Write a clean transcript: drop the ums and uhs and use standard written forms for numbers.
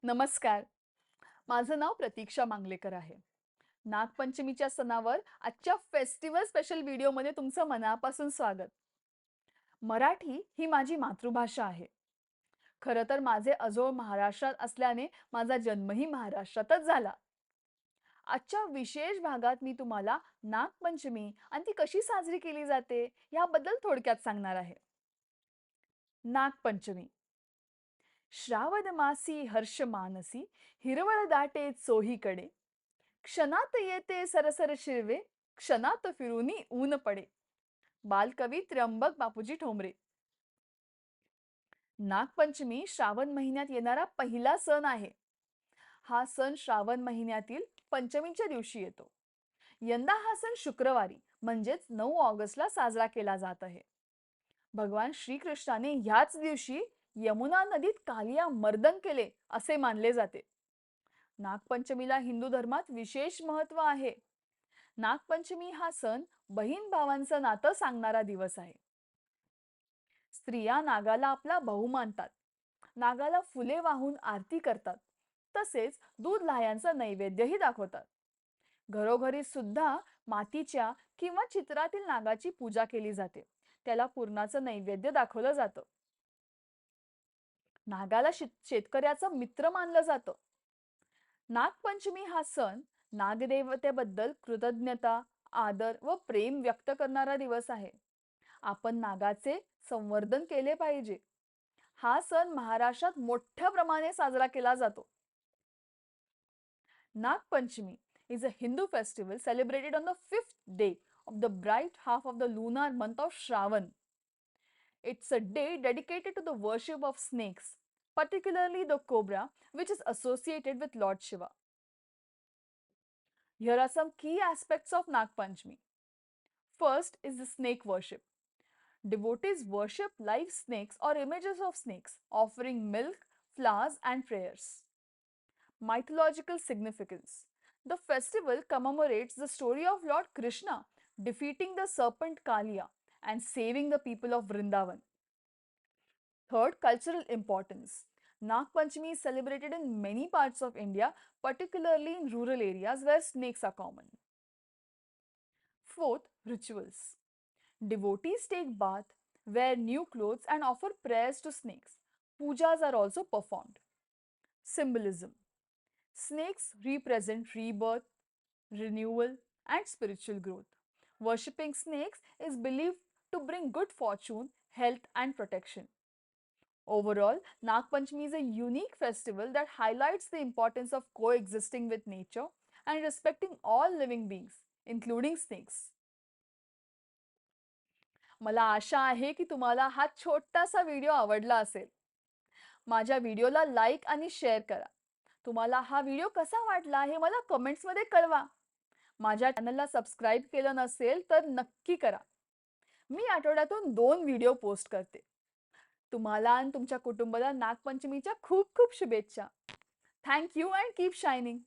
नमस्कार. माझं नाव प्रतीक्षा मांगलेकर आहे. नागपंचमीच्या सणावर आजच्या फेस्टिवल स्पेशल व्हिडिओमध्ये तुमचं मनापासून स्वागत. मराठी ही माझी मातृभाषा आहे. खरं तर माझे आजोळ महाराष्ट्रात असल्याने माझा जन्मही महाराष्ट्रातच झाला. आजच्या विशेष भागात मी तुम्हाला नागपंचमी आणि ती कशी साजरी केली जाते याबद्दल थोडक्यात सांगणार आहे. नागपंचमी श्रावण मासी हर्ष मानसी हिरवळ दाटे चोहीकडे क्षणात येते सरसर शिरवे क्षणात फिरूनी ऊन पडे. बालकवी त्र्यंबक बापूजी ठोंबरे. नागपंचमी श्रावण महिन्यात येणारा पहिला सण आहे. हा सण श्रावण महिन्यातील पंचमीच्या दिवशी येतो. यंदा हा सण शुक्रवारी म्हणजेच 9 ऑगस्टला साजरा केला जात आहे. भगवान श्रीकृष्णाने ह्याच दिवशी यमुना नदीत कालिया मर्दन केले असे मानले जाते. नागपंचमीला हिंदू धर्मात विशेष महत्त्व आहे. नागपंचमी हा सण बहीण भावांचं नातं सांगणारा दिवस आहे. स्त्रिया नागाला आपला भाऊ मानतात. नागाला फुले वाहून आरती करतात. तसेच दूध लाह्यांचा नैवेद्यही दाखवतात. घरोघरी सुद्धा मातीच्या किंवा चित्रातील नागाची पूजा केली जाते. त्याला पुरणाचं नैवेद्य दाखवलं जातं. नागाला शेतकऱ्याचा मित्र मानलं जातं. नागपंचमी हा सण नागदेवतेबद्दल कृतज्ञता, आदर व प्रेम व्यक्त करणारा दिवस आहे. आपण नागाचे संवर्धन केले पाहिजे. हा सण महाराष्ट्रात मोठ्या प्रमाणे साजरा केला जातो. Nagpanchami is a Hindu festival celebrated on the fifth day of the bright half of the lunar month of Shravan. It's a day dedicated to the worship of snakes, particularly the cobra, which is associated with Lord Shiva. Here are some key aspects of Nag Panchami. First is the snake worship. Devotees worship live snakes or images of snakes, offering milk, flowers, and prayers. Mythological significance. The festival commemorates the story of Lord Krishna defeating the serpent Kaliya and saving the people of Vrindavan. Third, cultural importance. Nag Panchami is celebrated in many parts of India, particularly in rural areas where snakes are common. Fourth, rituals. Devotees take bath, wear new clothes, and offer prayers to snakes. Pujas are also performed. Symbolism. Snakes represent rebirth, renewal, and spiritual growth. Worshipping snakes is believed to bring good fortune, health, and protection. Overall, Nag Panchami is a unique festival that highlights the importance of coexisting with nature and respecting all living beings, including snakes. मला आशा आहे की तुम्हाला हा छोटासा video आवडला असेल. माझ्या व्हिडिओला लाईक आणि शेअर करा. तुम्हाला हा व्हिडिओ कसा वाटला हे मला कमेंट्समध्ये कळवा. माझ्या चॅनलला सबस्क्राईब केलं नसेल तर नक्की करा. मी आठवड्यातून 2 व्हिडिओ पोस्ट करते. तुम्हाला आणि तुमच्या कुटुंबाला नागपंचमीच्या खूप खूप शुभेच्छा. Thank you and keep shining.